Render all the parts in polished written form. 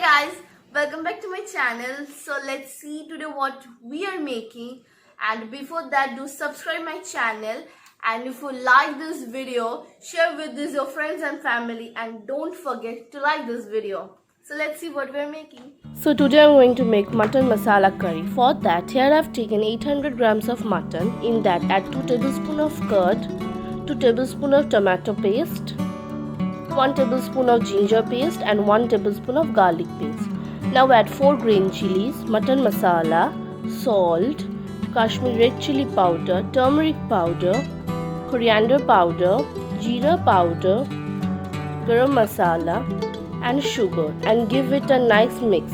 guys, welcome back to my channel. So let's see today what we are making, and before that do subscribe my channel, and if you like this video share with this your friends and family, and don't forget to like this video. So let's see what we are making. So today I'm going to make mutton masala curry. For that, here I've taken 800 grams of mutton. In that add 2 tablespoons of curd, 2 tablespoons of tomato paste, 1 tablespoon of ginger paste and 1 tablespoon of garlic paste. Now add 4 green chilies, mutton masala, salt, Kashmiri red chili powder, turmeric powder, coriander powder, jeera powder, garam masala and sugar, and give it a nice mix.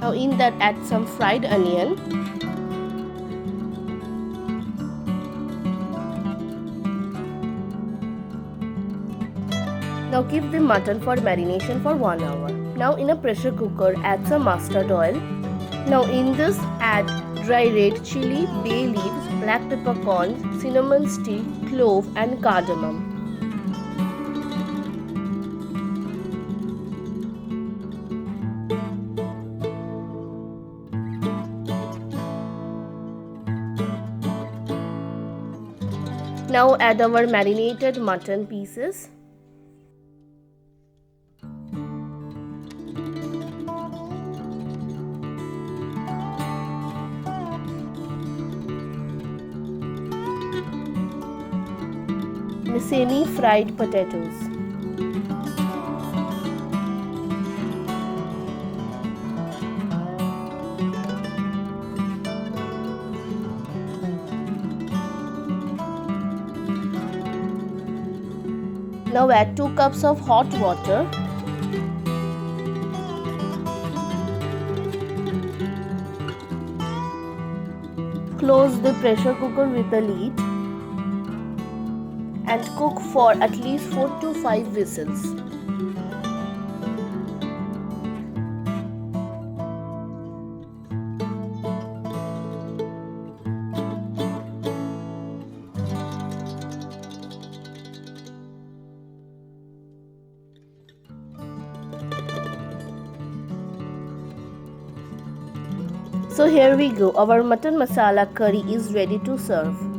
Now in that add some fried onion, now keep the mutton for marination for 1 hour. Now in a pressure cooker add some mustard oil. Now in this add dry red chili, bay leaves, black peppercorns, cinnamon stick, clove and cardamom. Now add our marinated mutton pieces. The semi-fried potatoes. Now add 2 cups of hot water. Close the pressure cooker with the lid and cook for at least 4 to 5 whistles. So here we go, our mutton masala curry is ready to serve.